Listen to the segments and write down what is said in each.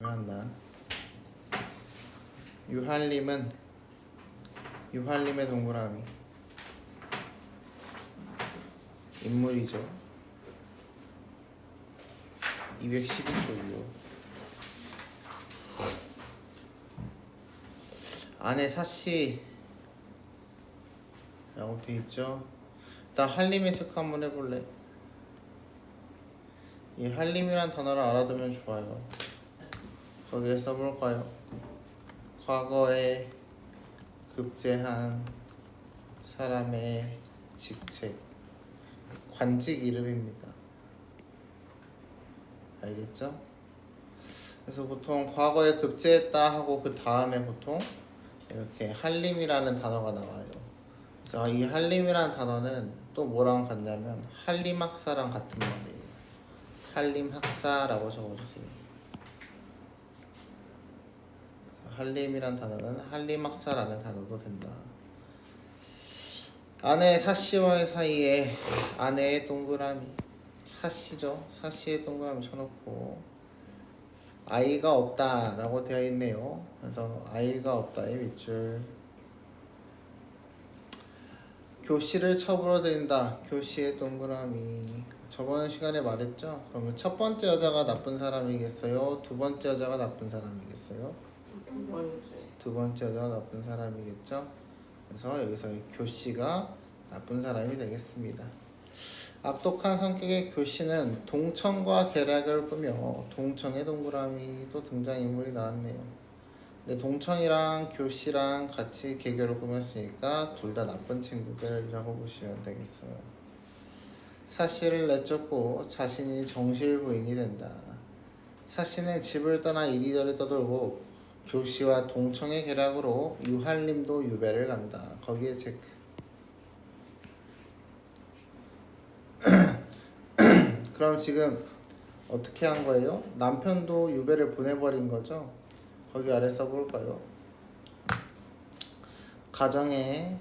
한다. 유한림은 유한림의 동그라미 인물이죠. 212쪽이요. 안에 사씨라고 돼 있죠. 일단 한림의 체크 한번 해볼래? 이 한림이란 단어를 알아두면 좋아요. 거기에 써볼까요? 과거에 급제한 사람의 직책, 관직 이름입니다. 알겠죠? 그래서 보통 과거에 급제했다 하고 그 다음에 보통 이렇게 한림이라는 단어가 나와요. 그래서 이 한림이라는 단어는 또 뭐랑 같냐면 한림학사랑 같은 말이에요. 한림학사라고 적어주세요. 한림이란 단어는 한림학사라는 단어도 된다. 아내 사씨와의 사이에 아내의 동그라미, 사씨죠. 사씨의 동그라미 쳐놓고 아이가 없다 라고 되어 있네요. 그래서 아이가 없다의 밑줄. 교씨를 첩으로 드린다. 교씨의 동그라미. 저번 시간에 말했죠. 그러면 첫 번째 여자가 나쁜 사람이겠어요? 두 번째 여자가 나쁜 사람이겠어요? 두 번째 여자가 나쁜 사람이겠죠. 그래서 여기서 교씨가 나쁜 사람이 되겠습니다. 악독한 성격의 교씨는 동청과 계략을 꾸며 동청의 동그라미도 등장인물이 나왔네요. 근데 동청이랑 교씨랑 같이 계교를 꾸몄으니까 둘 다 나쁜 친구들이라고 보시면 되겠어요. 사씨를 내쫓고 자신이 정실 부인이 된다. 사씨는 집을 떠나 이리저리 떠돌고 교씨와 동청의 계략으로 유한림도 유배를 간다. 거기에 체크. 그럼 지금 어떻게 한 거예요? 남편도 유배를 보내버린 거죠? 거기 아래 써볼까요? 가정의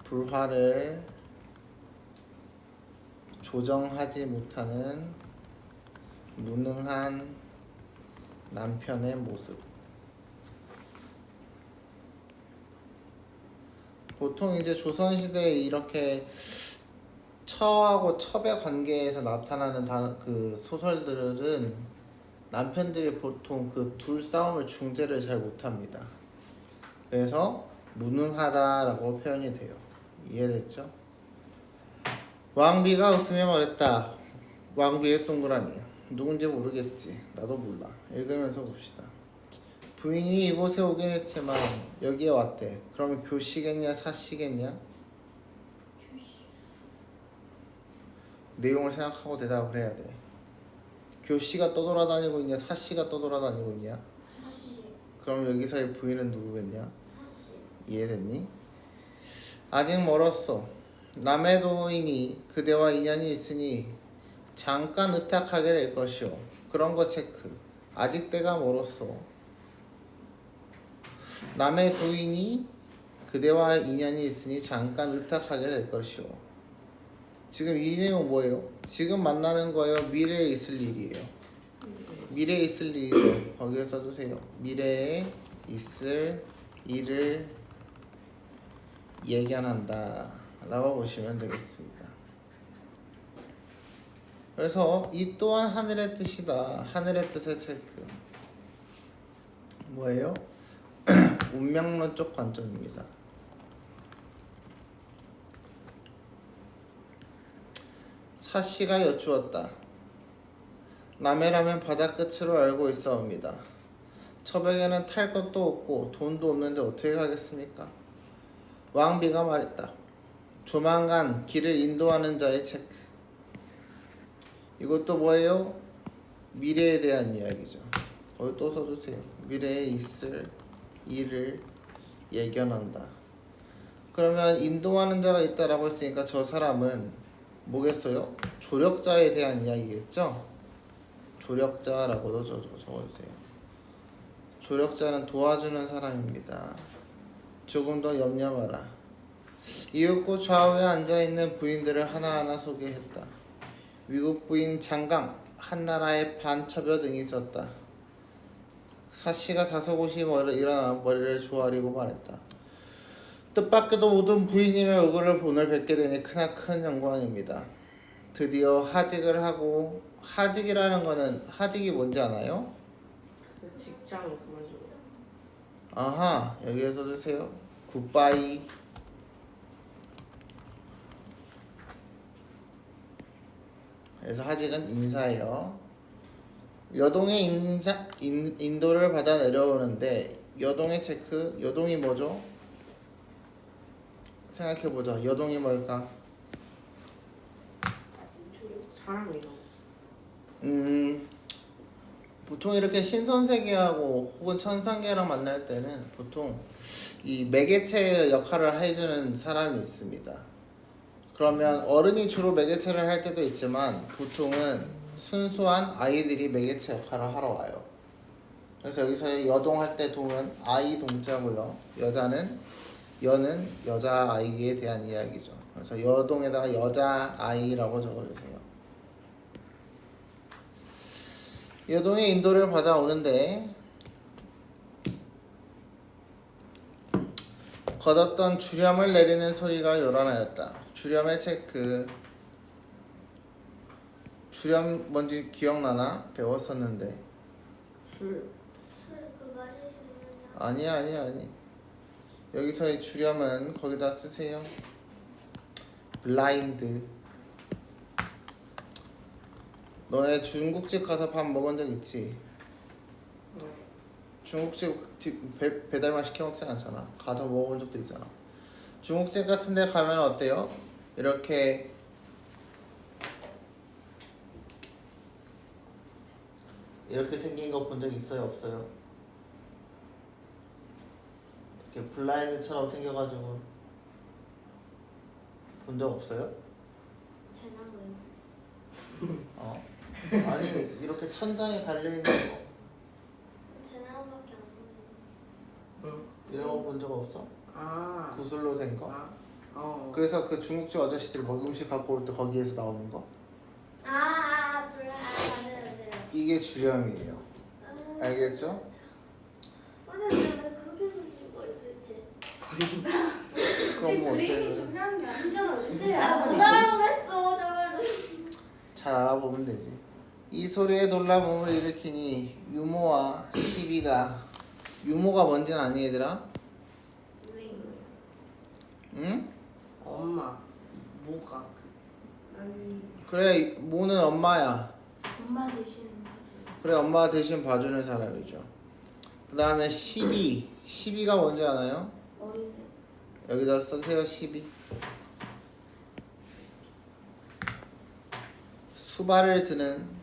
불화를 조정하지 못하는 무능한 남편의 모습. 보통 이제 조선시대에 이렇게 처하고 첩의 관계에서 나타나는 그 소설들은 남편들이 보통 그 둘 싸움을 중재를 잘 못합니다. 그래서 무능하다라고 표현이 돼요. 이해됐죠? 왕비가 웃으며 말했다. 왕비의 동그라미. 누군지 모르겠지. 나도 몰라. 읽으면서 봅시다. 부인이 이곳에 오긴 했지만 여기에 왔대. 그러면 교씨겠냐 사씨겠냐? 내용을 생각하고 대답을 해야 돼. 교씨가 떠돌아다니고 있냐 사씨가 떠돌아다니고 있냐? 사씨. 그럼 여기서의 부인은 누구겠냐? 사씨. 이해됐니? 아직 멀었어. 남의 도인이 그대와 인연이 있으니 잠깐 의탁하게 될 것이오. 그런 거 체크. 아직 때가 멀었어. 남의 도인이 그대와 인연이 있으니 잠깐 의탁하게 될 것이오. 지금 이 내용 뭐예요? 지금 만나는 거예요? 미래에 있을 일이에요? 미래에 있을 일이죠. 거기에 써두세요. 미래에 있을 일을 예견한다 라고 보시면 되겠습니다. 그래서 이 또한 하늘의 뜻이다. 하늘의 뜻의 체크. 뭐예요? 운명론적 관점입니다. 사씨가 여쭈었다. 남해라면 바다 끝으로 알고 있사옵니다. 첩에게는 탈 것도 없고 돈도 없는데 어떻게 가겠습니까? 왕비가 말했다. 조만간 길을 인도하는 자의 체크. 이것도 뭐예요? 미래에 대한 이야기죠. 거기 또 써주세요. 미래에 있을 일을 예견한다. 그러면 인도하는 자가 있다라고 했으니까 저 사람은 뭐겠어요? 조력자에 대한 이야기겠죠? 조력자라고도 적어주세요. 조력자는 도와주는 사람입니다. 조금 더 염려 마라. 이윽고 좌우에 앉아있는 부인들을 하나하나 소개했다. 위국 부인 장강, 한나라에 반첩여 등이 있었다. 사씨가 다소곳이 일어나 머리를 조아리고 말했다. 뜻밖에도 모든 부인님의 얼굴을 오늘 뵙게 되니 크나큰 영광입니다. 드디어 하직을 하고, 하직이라는 거는 하직이 뭔지 아나요? 그 직장 그만두고. 아하, 여기에 써주세요. 굿바이. 그래서 하직은 인사예요. 여동의 인도를 받아 내려오는데 여동의 체크, 여동이 뭐죠? 생각해보자. 여동이 뭘까? 사람이요. 보통 이렇게 신선세계하고 혹은 천상계랑 만날 때는 보통 이 매개체 역할을 해주는 사람이 있습니다. 그러면 어른이 주로 매개체를 할 때도 있지만 보통은 순수한 아이들이 매개체 역할을 하러 와요. 그래서 여기서 여동할 때 동은 아이 동자고요. 여는 여자아이에 대한 이야기죠. 그래서 여동에다가 여자아이라고 적어주세요. 여동의 인도를 받아오는데 걷었던 주렴을 내리는 소리가 요란하였다. 주렴의 체크. 주렴 뭔지 기억나나? 배웠었는데. 술. 그 마실 수 있느냐? 아니. 여기서의 주렴은 거기다 쓰세요. 블라인드. 너네 중국집 가서 밥 먹은 적 있지? 중국집 배달만 시켜 먹지 않잖아. 가서 먹어본 적도 있잖아. 중국집 같은 데 가면 어때요? 이렇게 생긴 거 본 적 있어요? 없어요? 이렇게 블라인드처럼 생겨가지고 본 적 없어요? 대나무요. 아니 이렇게 천장에 달려있는 거 대나무밖에 안 보이네. 이런 거 본 적 없어? 아. 구슬로 된 거? 그래서 그 중국집 아저씨들 뭐 음식 갖고 올 때 거기에서 나오는 거? 몰라. 맞아요. 이게 주렴이에요. 알겠죠? 근데 왜 그렇게 생긴 거야 도대체? 그럼 뭐 그림이 어때? 중요한 게 아니잖아. 못 알아보겠어 저걸. 잘 알아보면 되지. 이 소리에 놀라 몸을 일으키니 유모와 시비가, 유모가 뭔지는 아니 얘들아? 응? 엄마. 뭐가? 아니. 그래 모는 엄마야. 엄마 대신 그래 엄마가 대신 봐주는 사람이죠. 그 다음에 시비가 뭔지 아나요? 어린애. 여기다 쓰세요. 시비. 수발을 드는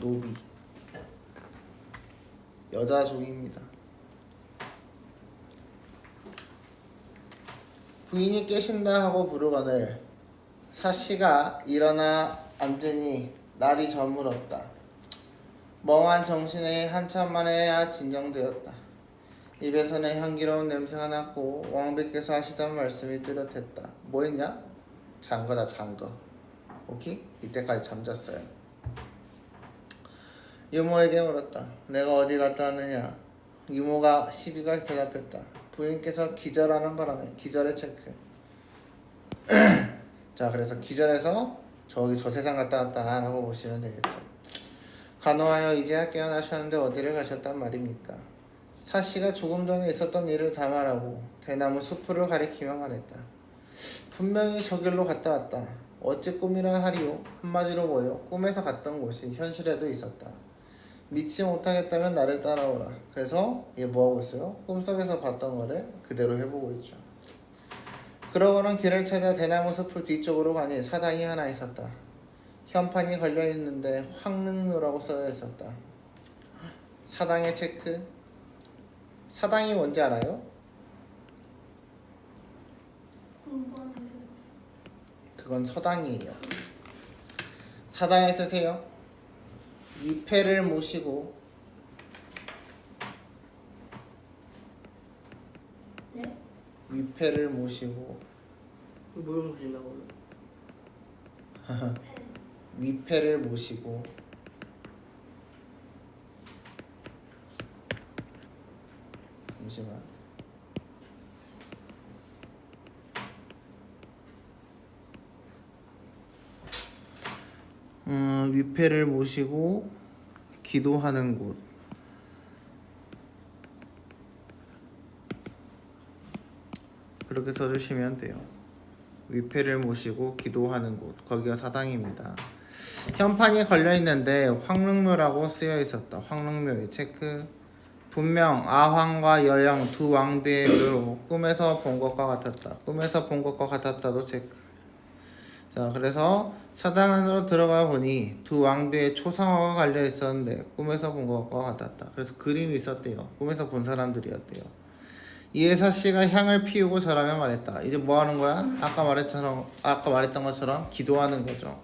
노비, 여자 종입니다. 부인이 깨신다 하고 부르거늘 사씨가 일어나 앉으니 날이 저물었다. 멍한 정신에 한참 만에야 진정되었다. 입에서는 향기로운 냄새가 났고 왕비께서 하시던 말씀이 뚜렷했다. 뭐 했냐? 잔거다 잔거. 오케이? 이때까지 잠잤어요. 유모에게 물었다. 내가 어디 갔다 왔느냐? 유모가 시비가 대답했다. 부인께서 기절하는 바람에 기절의 체크. 자, 그래서 기절해서 저기 저 세상 갔다 왔다 라고 보시면 되겠죠. 간호하여 이제야 깨어나셨는데 어디를 가셨단 말입니까? 사씨가 조금 전에 있었던 일을 다 말하고 대나무 숲을 가리키며 말했다. 분명히 저 길로 갔다 왔다. 어찌 꿈이라 하리요? 한마디로 뭐요? 꿈에서 갔던 곳이 현실에도 있었다. 믿지 못하겠다면 나를 따라오라. 그래서 얘 뭐하고 있어요? 꿈속에서 봤던 거를 그대로 해보고 있죠. 그러고는 길을 찾아 대나무 숲을 뒤쪽으로 가니 사당이 하나 있었다. 현판이 걸려있는데 황릉로라고 써져 있었다. 사당의 체크. 사당이 뭔지 알아요? 그건 서당이에요. 사당에 쓰세요. 위패를 모시고 네? 위패를 모시고 뭘 모신다고요? 위패를 모시고 잠시만. 위패를 모시고 기도하는 곳. 그렇게 써주시면 돼요. 위패를 모시고 기도하는 곳. 거기가 사당입니다. 현판이 걸려 있는데 황릉묘라고 쓰여 있었다. 황릉묘에 체크. 분명 아황과 여영 두 왕비의 묘로 꿈에서 본 것과 같았다. 꿈에서 본 것과 같았다도 체크. 자, 그래서 사당 안으로 들어가 보니 두 왕비의 초상화가 갈려 있었는데 꿈에서 본 것과 같았다. 그래서 그림이 있었대요. 꿈에서 본 사람들이었대요. 이에서 씨가 향을 피우고 절하며 말했다. 이제 뭐 하는 거야? 아까 말했던 것처럼 기도하는 거죠.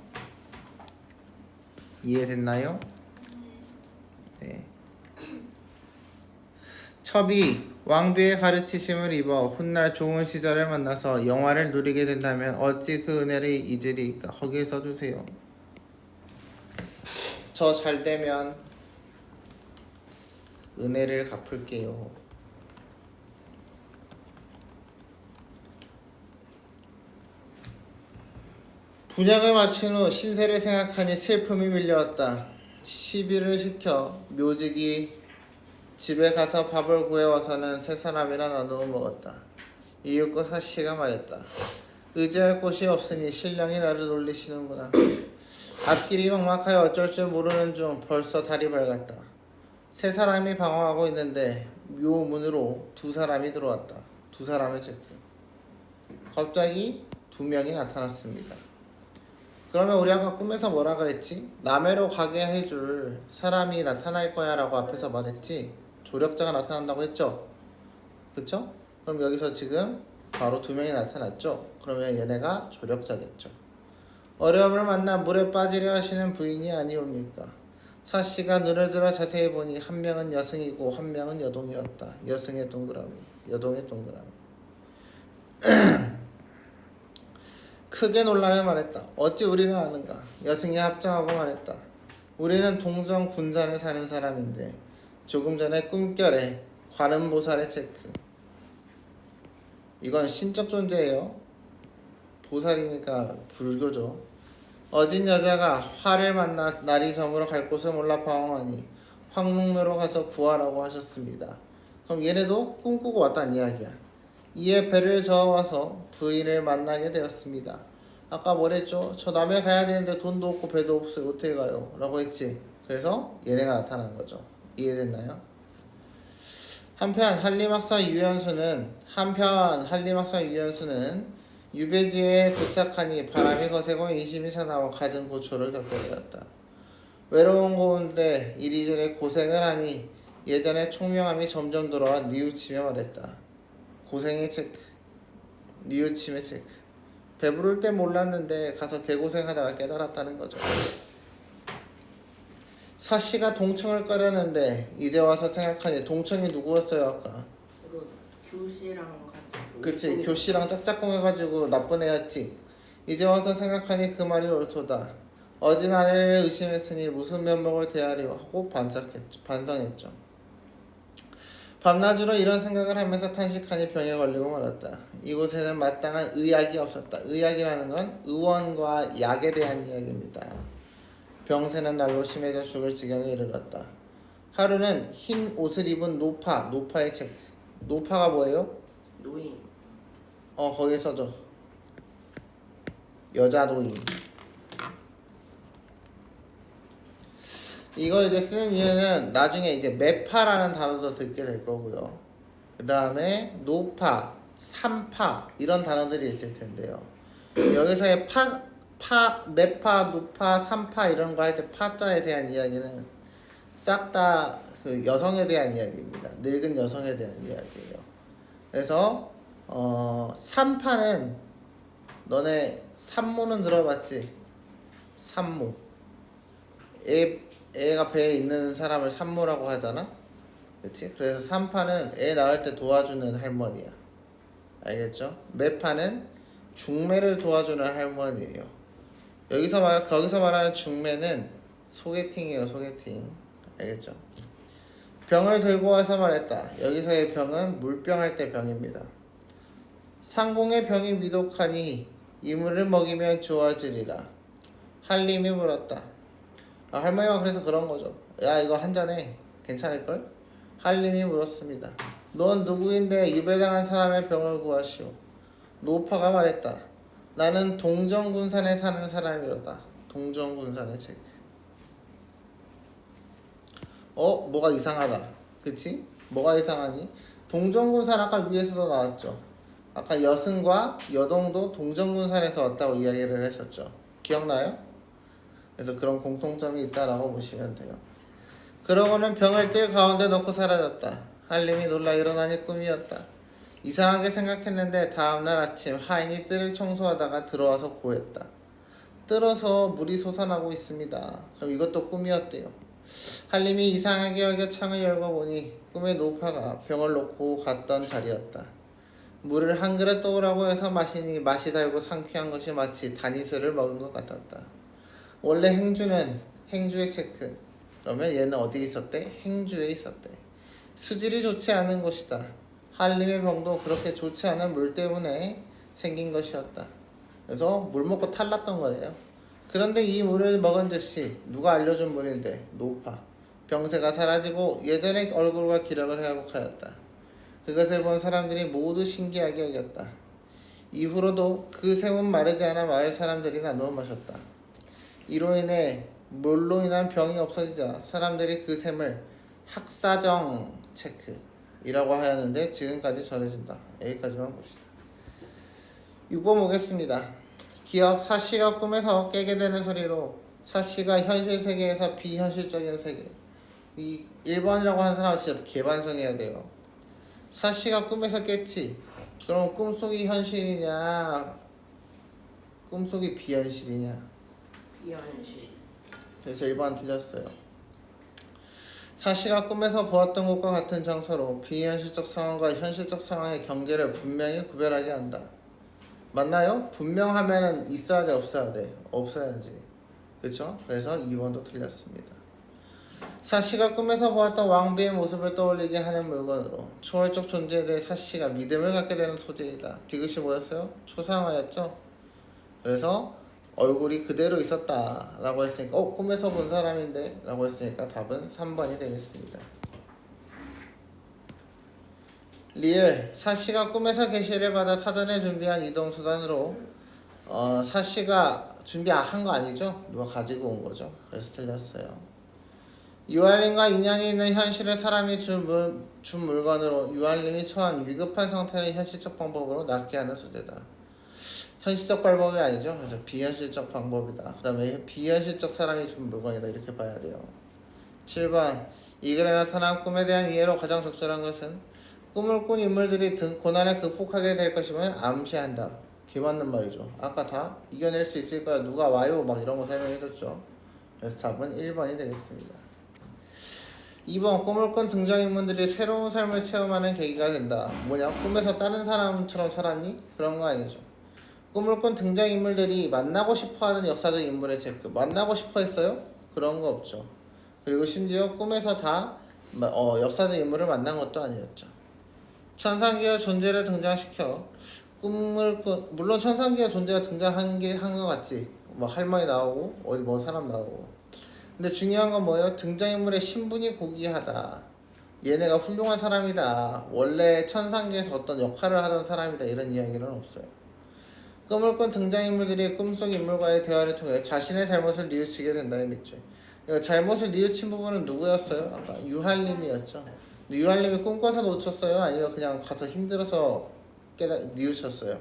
이해됐나요? 네. 첩이 왕비의 가르치심을 입어 훗날 좋은 시절을 만나서 영화를 누리게 된다면 어찌 그 은혜를 잊으리까? 거기에 써주세요. 저 잘 되면 은혜를 갚을게요. 분양을 마친 후 신세를 생각하니 슬픔이 밀려왔다. 시비를 시켜 묘직이 집에 가서 밥을 구해와서는 세 사람이나 나누어 먹었다. 이윽고 사씨가 말했다. 의지할 곳이 없으니 신랑이 나를 놀리시는구나. 앞길이 막막하여 어쩔 줄 모르는 중 벌써 달이 밝았다. 세 사람이 방황하고 있는데 묘문으로 두 사람이 들어왔다. 두 사람의 체크. 갑자기 두 명이 나타났습니다. 그러면 우리 아까 꿈에서 뭐라 그랬지? 남해로 가게 해줄 사람이 나타날 거야 라고 앞에서 말했지? 조력자가 나타난다고 했죠? 그쵸? 그럼 여기서 지금 바로 두 명이 나타났죠? 그러면 얘네가 조력자겠죠. 어려움을 만나 물에 빠지려 하시는 부인이 아니옵니까? 사씨가 눈을 들어 자세히 보니 한 명은 여승이고 한 명은 여동이었다. 여승의 동그라미, 여동의 동그라미. 크게 놀라며 말했다. 어찌 우리를 아는가? 여승이 합장하고 말했다. 우리는 동정 군산에 사는 사람인데 조금 전에 꿈결에 관음보살의 체크. 이건 신적 존재예요. 보살이니까 불교죠. 어진 여자가 화를 만나 날이 저물어 갈 곳을 몰라 방황하니 황릉묘로 가서 구하라고 하셨습니다. 그럼 얘네도 꿈꾸고 왔다는 이야기야. 이에 배를 저어와서 부인을 만나게 되었습니다. 아까 뭐랬죠? 저 남해 가야 되는데 돈도 없고 배도 없어요. 어떻게 가요? 라고 했지. 그래서 얘네가 나타난 거죠. 이해됐나요? 한편 한림학사 유연수는 유배지에 도착하니 바람이 거세고 인심이 사나워 갖은 고초를 겪게 되었다. 외로운 가운데 이리저리 고생을 하니 예전의 총명함이 점점 돌아와 뉘우치며 말했다. 고생의 체크, 뉘우침의 체크. 배부를 때 몰랐는데 가서 개고생하다가 깨달았다는 거죠. 사씨가 동청을 꺼렸는데 이제 와서 생각하니 동청이 누구였어요 아까? 이거 교시랑 같이. 그치, 교씨랑 짝짝꿍해가지고 나쁜 애였지. 이제 와서 생각하니 그 말이 옳도다. 어진 아내를 의심했으니 무슨 면목을 대하려 하고 반성했죠. 밤낮으로 이런 생각을 하면서 탄식하니 병에 걸리고 말았다. 이곳에는 마땅한 의약이 없었다. 의약이라는 건 의원과 약에 대한 이야기입니다. 병세는 날로 심해져 죽을 지경에 이르렀다. 하루는 흰 옷을 입은 노파의 책. 노파가 뭐예요? 노인. 거기에 써줘. 여자 노인. 이거 이제 쓰는 이유는 나중에 이제 매파라는 단어도 듣게 될 거고요. 그 다음에 노파, 삼파 이런 단어들이 있을 텐데요. 여기서의 매파, 노파, 삼파 이런 거 할 때 파자에 대한 이야기는 싹 다 그 여성에 대한 이야기입니다. 늙은 여성에 대한 이야기예요. 그래서 삼파는 너네 산모는 들어봤지? 산모. 애가 배에 있는 사람을 산모라고 하잖아? 그치? 그래서 산파는 애 낳을 때 도와주는 할머니야. 알겠죠? 매파는 중매를 도와주는 할머니예요. 거기서 말하는 중매는 소개팅이에요. 소개팅. 알겠죠? 병을 들고 와서 말했다. 여기서의 병은 물병 할 때 병입니다. 상공의 병이 위독하니 이물을 먹이면 좋아지리라. 한림이 물었다. 할머니가 그래서 그런 거죠. 야, 이거 한 잔해. 괜찮을걸? 한림이 물었습니다. 넌 누구인데 유배당한 사람의 병을 구하시오. 노파가 말했다. 나는 동정군산에 사는 사람이로다. 동정군산의 책. 뭐가 이상하다. 그치? 뭐가 이상하니? 동정군산 아까 위에서도 나왔죠. 아까 여승과 여동도 동정군산에서 왔다고 이야기를 했었죠. 기억나요? 그래서 그런 공통점이 있다라고 보시면 돼요. 그러고는 병을 뜰 가운데 놓고 사라졌다. 한림이 놀라 일어나니 꿈이었다. 이상하게 생각했는데 다음날 아침 하인이 뜰을 청소하다가 들어와서 고했다. 뜰어서 물이 솟아나고 있습니다. 그럼 이것도 꿈이었대요. 한림이 이상하게 여겨 창을 열고 보니 꿈의 노파가 병을 놓고 갔던 자리였다. 물을 한 그릇 떠오라고 해서 마시니 맛이 달고 상쾌한 것이 마치 다니스를 먹은 것 같았다. 원래 행주는 행주의 체크. 그러면 얘는 어디 있었대? 행주에 있었대. 수질이 좋지 않은 곳이다. 한림의 병도 그렇게 좋지 않은 물 때문에 생긴 것이었다. 그래서 물 먹고 탈났던 거래요. 그런데 이 물을 먹은 즉시 누가 알려준 물인데? 노파. 병세가 사라지고 예전의 얼굴과 기력을 회복하였다. 그것을 본 사람들이 모두 신기하게 여겼다. 이후로도 그 샘은 마르지 않아 마을 사람들이 나누어 마셨다. 이로 인해 물로 인한 병이 없어지자 사람들이 그 샘을 학사정 체크이라고 하였는데 지금까지 전해진다. 여기까지만 봅시다. 6번 보겠습니다. 기억 사씨가 꿈에서 깨게 되는 소리로 사씨가 현실 세계에서 비현실적인 세계. 이 1번이라고 하는 사람은 진짜 개반성해야 돼요. 사씨가 꿈에서 깼지. 그럼 꿈속이 현실이냐 꿈속이 비현실이냐. 비현실. 그래서 1번 틀렸어요. 사씨가 꿈에서 보았던 것과 같은 장소로 비현실적 상황과 현실적 상황의 경계를 분명히 구별하게 한다. 맞나요? 분명하면은 있어야 돼, 없어야 돼? 없어야지. 그쵸? 그래서 2번도 틀렸습니다. 사씨가 꿈에서 보았던 왕비의 모습을 떠올리게 하는 물건으로 초월적 존재에 대해 사씨가 믿음을 갖게 되는 소재이다. 디귿이 뭐였어요? 초상화였죠? 그래서 얼굴이 그대로 있었다 라고 했으니까 꿈에서 본 사람인데 라고 했으니까 답은 3번이 되겠습니다. 리을 사씨가 꿈에서 계시를 받아 사전에 준비한 이동수단으로 사씨가 준비한 거 아니죠? 누가 가지고 온 거죠. 그래서 틀렸어요. 유한림과 인연이 있는 현실을 사람이 준 물건으로 유한림이 처한 위급한 상태를 현실적 방법으로 낫게 하는 소재다. 현실적 방법이 아니죠. 그래서 비현실적 방법이다. 그 다음에 비현실적 사람이 준 물건이다. 이렇게 봐야 돼요. 7번 이 글에 나타난 꿈에 대한 이해로 가장 적절한 것은 꿈을 꾼 인물들이 고난을 극복하게 될 것임을 암시한다. 개맞는 말이죠. 아까 다 이겨낼 수 있을 거야. 누가 와요. 막 이런 거 설명해줬죠. 그래서 답은 1번이 되겠습니다. 2번 꿈을 꾼 등장인물들이 새로운 삶을 체험하는 계기가 된다. 뭐냐? 꿈에서 다른 사람처럼 살았니? 그런 거 아니죠. 꿈을 꾼 등장인물들이 만나고 싶어하는 역사적 인물의 체크. 만나고 싶어 했어요? 그런 거 없죠. 그리고 심지어 꿈에서 다 역사적 인물을 만난 것도 아니었죠. 천상계의 존재를 등장시켜 꿈을 꾼 물론 천상계의 존재가 등장한 것 같지. 막 할머니 나오고 어디 뭐 사람 나오고. 근데 중요한 건 뭐예요? 등장인물의 신분이 고귀하다. 얘네가 훌륭한 사람이다. 원래 천상계에서 어떤 역할을 하던 사람이다. 이런 이야기는 없어요. 꿈을 꾼 등장인물들이 꿈속 인물과의 대화를 통해 자신의 잘못을 뉘우치게 된다는 믿죠. 잘못을 뉘우친 부분은 누구였어요? 아까 유한림이었죠. 유한림이 꿈꿔서 놓쳤어요? 아니면 그냥 가서 힘들어서 뉘우쳤어요?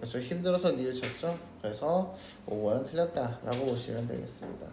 그래서 힘들어서 뉘우쳤죠. 그래서 5번은 틀렸다라고 보시면 되겠습니다.